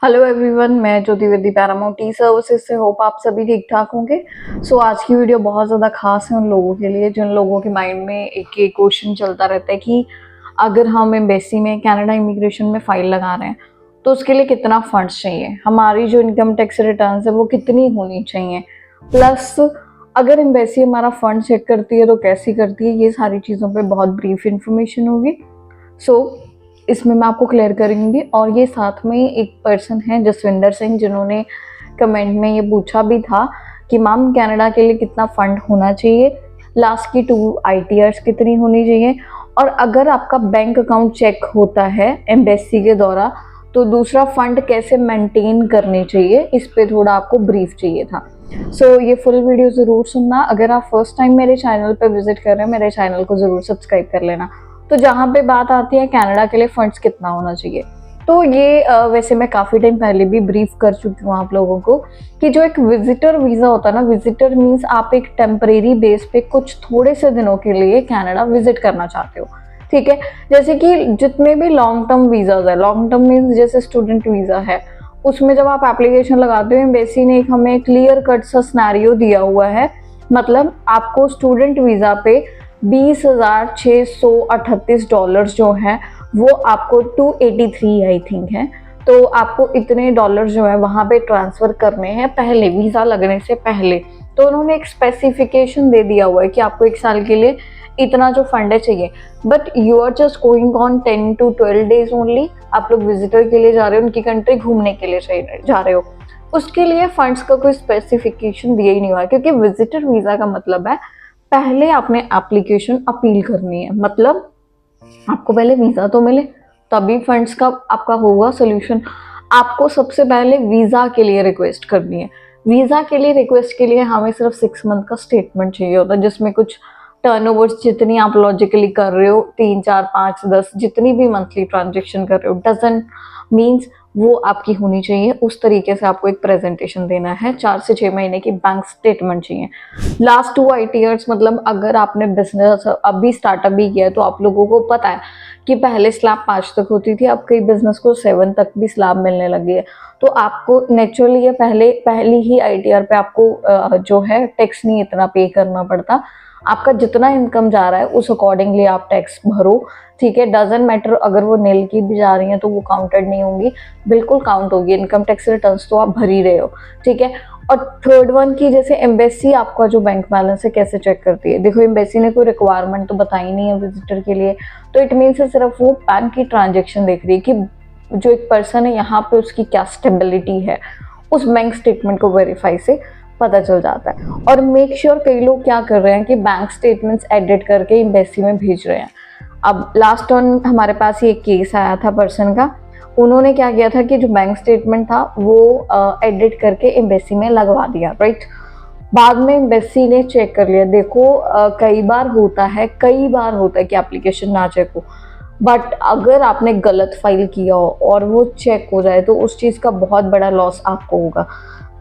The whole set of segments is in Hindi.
हेलो एवरीवन, मैं ज्योति विद्या पैरामाउंट टी सर्विसेज से होप आप सभी ठीक ठाक होंगे। आज की वीडियो बहुत ज़्यादा खास है उन लोगों के लिए जिन लोगों के माइंड में एक क्वेश्चन चलता रहता है कि अगर हम एम्बेसी में कनाडा इमिग्रेशन में फाइल लगा रहे हैं तो उसके लिए कितना फंड्स चाहिए, हमारी जो इनकम टैक्स रिटर्न है वो कितनी होनी चाहिए, प्लस अगर एम्बेसी हमारा फंड चेक करती है तो कैसी करती है। ये सारी चीज़ों पर बहुत ब्रीफ इंफॉर्मेशन होगी। इसमें मैं आपको क्लियर करूंगी। और ये साथ में एक पर्सन है जसविंदर सिंह, जिन्होंने कमेंट में ये पूछा भी था कि मैम कनाडा के लिए कितना फंड होना चाहिए, लास्ट की 2 ITRs कितनी होनी चाहिए, और अगर आपका बैंक अकाउंट चेक होता है एम्बेसी के द्वारा तो दूसरा फंड कैसे मेंटेन करनी चाहिए, इस पे थोड़ा आपको ब्रीफ चाहिए था। ये फुल वीडियो ज़रूर सुनना। अगर आप फर्स्ट टाइम मेरे चैनल पे विजिट कर रहे हैं, मेरे चैनल को ज़रूर सब्सक्राइब कर लेना। तो जहाँ पे बात आती है कनाडा के लिए फंड्स कितना होना चाहिए, तो ये वैसे मैं काफ़ी टाइम पहले भी ब्रीफ कर चुकी हूँ आप लोगों को कि जो एक विजिटर वीज़ा होता है ना, विजिटर मीन्स आप एक टेम्परेरी बेस पे कुछ थोड़े से दिनों के लिए कनाडा विजिट करना चाहते हो, ठीक है। जैसे कि जितने भी लॉन्ग टर्म वीज़ाज है, लॉन्ग टर्म मीन्स जैसे स्टूडेंट वीज़ा है, उसमें जब आप एप्लीकेशन लगाते हो एम्बेसी ने एक हमें क्लियर कट सा सिनेरियो दिया हुआ है। मतलब आपको स्टूडेंट वीज़ा पे $20,638 जो है वो आपको 283 आई थिंक है, तो आपको इतने डॉलर जो है वहाँ पे ट्रांसफ़र करने हैं पहले, वीज़ा लगने से पहले। तो उन्होंने एक स्पेसिफिकेशन दे दिया हुआ है कि आपको 1 साल के लिए इतना जो फंड है चाहिए, but you are just going on 10 to 12 days only. आप लोग विजिटर के लिए जा रहे हो, उनकी कंट्री घूमने के लिए जा रहे हो, उसके लिए फंड्स का कोई स्पेसिफिकेशन दिया ही नहीं हुआ है, क्योंकि विजिटर वीज़ा का मतलब है पहले आपने एप्लीकेशन अपील करनी है। मतलब आपको पहले वीज़ा तो मिले तभी फंड्स का आपका होगा सोल्यूशन। आपको सबसे पहले वीज़ा के लिए रिक्वेस्ट करनी है। वीज़ा के लिए रिक्वेस्ट के लिए हमें सिर्फ 6 मंथ का स्टेटमेंट चाहिए होता है, जिसमें कुछ टर्नओवर्स जितनी आप लॉजिकली कर रहे हो, 3, 4, 5, 10 जितनी भी मंथली ट्रांजेक्शन कर रहे हो, डजंट मीन्स वो आपकी होनी चाहिए। उस तरीके से आपको एक प्रेजेंटेशन देना है। 4 से 6 महीने की बैंक स्टेटमेंट चाहिए। लास्ट 2 ITRs, मतलब अगर आपने बिजनेस अभी स्टार्टअप भी किया है तो आप लोगों को पता है कि पहले स्लैब 5 तक होती थी, अब कई बिजनेस को 7 तक भी स्लैब मिलने लगी है। तो आपको नेचुरली ये पहली ही ITR पे आपको जो है टैक्स नहीं इतना पे करना पड़ता। आपका जितना इनकम जा रहा है उस अकॉर्डिंगली आप टैक्स भरो, ठीक है। डजंट मैटर अगर वो नील की भी जा रही हैं तो वो काउंटेड नहीं होंगी, बिल्कुल काउंट होगी। इनकम टैक्स रिटर्न्स तो आप भर ही रहे हो, ठीक है। और थर्ड वन की जैसे एम्बेसी आपका जो बैंक बैलेंस है कैसे चेक करती है। देखो एम्बेसी ने कोई रिक्वायरमेंट तो बताई नहीं है विजिटर के लिए, तो इट मीन्स सिर्फ वो बैंक की ट्रांजेक्शन देख रही है कि जो एक पर्सन है यहाँ पे उसकी क्या स्टेबिलिटी है, उस बैंक स्टेटमेंट को वेरीफाई से पता चल जाता है। और मेक श्योर कई लोग क्या कर रहे हैं कि बैंक स्टेटमेंट्स एडिट करके एम्बेसी में भेज रहे हैं। अब लास्ट ऑन हमारे पास ही एक केस आया था पर्सन का, उन्होंने क्या किया था कि जो बैंक स्टेटमेंट था वो एडिट करके एम्बेसी में लगवा दिया, राइट। बाद में एम्बेसी ने चेक कर लिया। देखो कई बार होता है कि एप्लीकेशन ना चेक हो, बट अगर आपने गलत फाइल किया हो और वो चेक हो जाए तो उस चीज़ का बहुत बड़ा लॉस आपको होगा।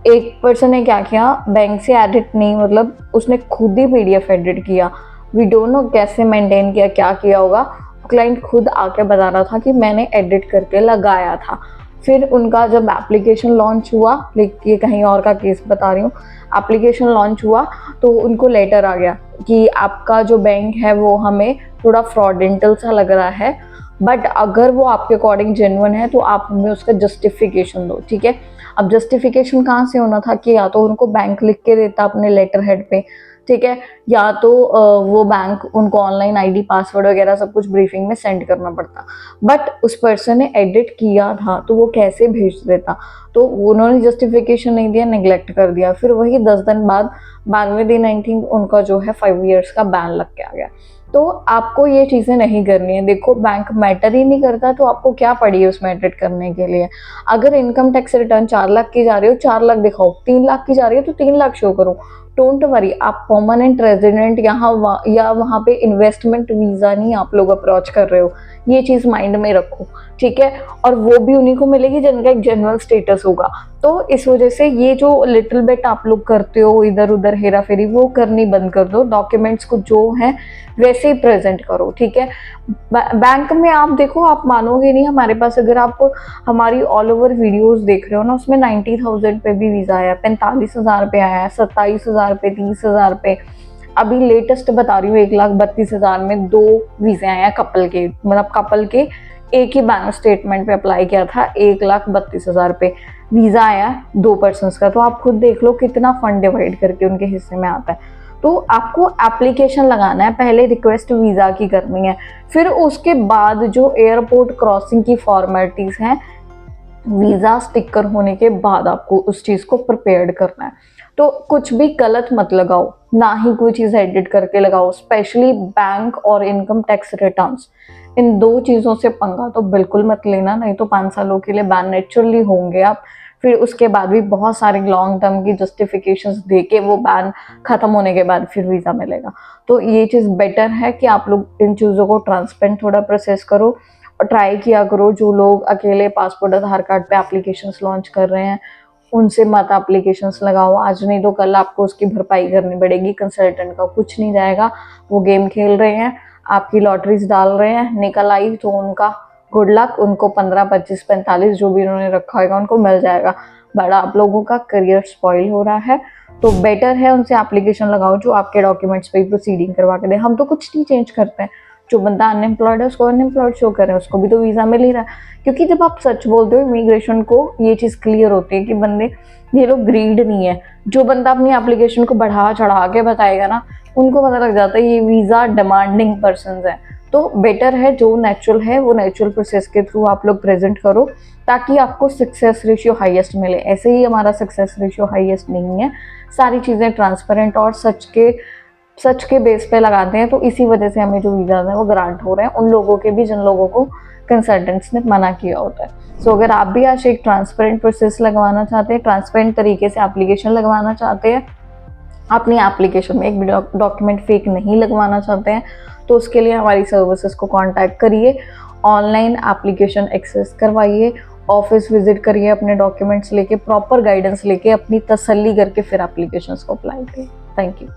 एक पर्सन ने क्या किया, बैंक से एडिट नहीं, मतलब उसने खुद ही PDF एडिट किया। वी डोंट नो कैसे मेंटेन किया, क्या किया होगा। क्लाइंट खुद आके बता रहा था कि मैंने एडिट करके लगाया था। फिर उनका जब एप्लीकेशन लॉन्च हुआ, ये कहीं और का केस बता रही हूँ, एप्लीकेशन लॉन्च हुआ तो उनको लेटर आ गया कि आपका जो बैंक है वो हमें थोड़ा फ्रॉडेंटल सा लग रहा है, बट अगर वो आपके अकॉर्डिंग जेन्युइन है तो आप हमें उसका जस्टिफिकेशन दो, ठीक है। अब जस्टिफिकेशन कहाँ से होना था कि या तो उनको बैंक लिख के देता अपने लेटर हेड पे, ठीक है, या तो वो बैंक उनको ऑनलाइन ID पासवर्ड वगैरह सब कुछ ब्रीफिंग में सेंड करना पड़ता। बट उस पर्सन ने एडिट किया था तो वो कैसे भेज देता, तो उन्होंने जस्टिफिकेशन नहीं दिया, नेग्लेक्ट कर दिया। फिर वही 10 दिन बाद 12वें दिन आई थिंक उनका जो है 5 years का बैन लग के आ गया। तो आपको ये चीज़ें नहीं करनी है। देखो बैंक मैटर ही नहीं करता तो आपको क्या पड़ी है उसमें एडिट करने के लिए। अगर इनकम टैक्स रिटर्न 4 लाख की जा रही हो 4 लाख दिखाओ, 3 लाख की जा रही है तो 3 लाख शो करो। डोंट वरी, आप परमानेंट रेजिडेंट यहाँ या वहाँ पे इन्वेस्टमेंट वीज़ा नहीं आप लोग अप्रोच कर रहे हो, ये चीज़ माइंड में रखो, ठीक है। और वो भी उन्हीं को मिलेगी जिनका एक जेन्युइन स्टेटस होगा। तो इस वजह से ये जो लिटिल बिट आप लोग करते हो इधर उधर हेरा फेरी, वो करनी बंद कर दो। डॉक्यूमेंट्स को जो है वैसे ही प्रेजेंट करो, ठीक है। बैंक में आप देखो, आप मानोगे नहीं, हमारे पास अगर आप हमारी ऑल ओवर वीडियोस देख रहे हो ना, उसमें 90,000 पे भी वीजा आया, 45,000 पे आया, 27,000 पे, 30,000 पे। अभी लेटेस्ट बता रही हूँ, 1,32,000 में 2 वीजे आए हैं कपल के, मतलब कपल के एक ही बैंक स्टेटमेंट पे अप्लाई किया था, 1,32,000 पे वीजा आया 2 पर्सन्स का। तो आप खुद देख लो कितना फंड डिवाइड करके उनके हिस्से में आता है। तो आपको एप्लीकेशन लगाना है, पहले रिक्वेस्ट वीजा की करनी है, फिर उसके बाद जो एयरपोर्ट क्रॉसिंग की फॉर्मेलिटीज हैं, वीजा स्टिकर होने के बाद आपको उस चीज को प्रिपेयर्ड करना है। तो कुछ भी गलत मत लगाओ, ना ही कोई चीज एडिट करके लगाओ, स्पेशली बैंक और इनकम टैक्स रिटर्न्स, इन 2 चीजों से पंगा तो बिल्कुल मत लेना, नहीं तो 5 सालों के लिए बैन नेचुरली होंगे आप। फिर उसके बाद भी बहुत सारे लॉन्ग टर्म की जस्टिफिकेशंस दे के वो बैन खत्म होने के बाद फिर वीजा मिलेगा। तो ये चीज बेटर है कि आप लोग इन चीजों को ट्रांसपेरेंट थोड़ा प्रोसेस करो और ट्राई किया करो। जो लोग अकेले पासपोर्ट आधार कार्ड पे एप्लीकेशंस लॉन्च कर रहे हैं, उनसे मत एप्लीकेशंस लगाओ, आज नहीं तो कल आपको उसकी भरपाई करनी पड़ेगी। कंसल्टेंट का कुछ नहीं जाएगा, वो गेम खेल रहे हैं, आपकी लॉटरीज डाल रहे हैं, निकल आई तो उनका गुड लक, उनको 15, 25, 45 जो भी उन्होंने रखा होगा उनको मिल जाएगा, बड़ा आप लोगों का करियर स्पॉइल हो रहा है। तो बेटर है उनसे एप्लीकेशन लगाओ जो आपके डॉक्यूमेंट्स पे प्रोसीडिंग करवा के दे। हम तो कुछ नहीं चेंज करते हैं, जो बंदा अनएम्प्लॉयड है उसको अनएम्प्लॉयड शो करें, उसको भी तो वीजा मिल ही रहा है। क्योंकि जब आप सच बोलते हो इमिग्रेशन को, ये चीज क्लियर होती है कि बंदे, ये लोग ग्रीड नहीं है। जो बंदा अपनी एप्लीकेशन को बढ़ा चढ़ा के बताएगा ना, उनको पता लग जाता है ये वीजा डिमांडिंग पर्सन है। तो बेटर है जो नेचुरल है वो नेचुरल प्रोसेस के थ्रू आप लोग प्रेजेंट करो, ताकि आपको सक्सेस रेशियो हाईएस्ट मिले। ऐसे ही हमारा सक्सेस रेशियो हाईएस्ट नहीं है, सारी चीज़ें ट्रांसपेरेंट और सच के बेस पे लगाते हैं, तो इसी वजह से हमें जो वीज़ा है वो ग्रांट हो रहे हैं, उन लोगों के भी जिन लोगों को कंसल्टेंट्स ने मना किया होता है। सो अगर आप भी आज एक ट्रांसपेरेंट प्रोसेस लगवाना चाहते हैं, ट्रांसपेरेंट तरीके से एप्लीकेशन लगवाना चाहते हैं, अपनी एप्लीकेशन में एक भी डॉक्यूमेंट फेक नहीं लगवाना चाहते हैं, तो उसके लिए हमारी सर्विसेज को कांटेक्ट करिए, ऑनलाइन एप्लीकेशन एक्सेस करवाइए, ऑफिस विजिट करिए, अपने डॉक्यूमेंट्स लेके, प्रॉपर गाइडेंस लेके, अपनी तसल्ली करके फिर एप्लीकेशंस को अप्लाई करिए। Thank you.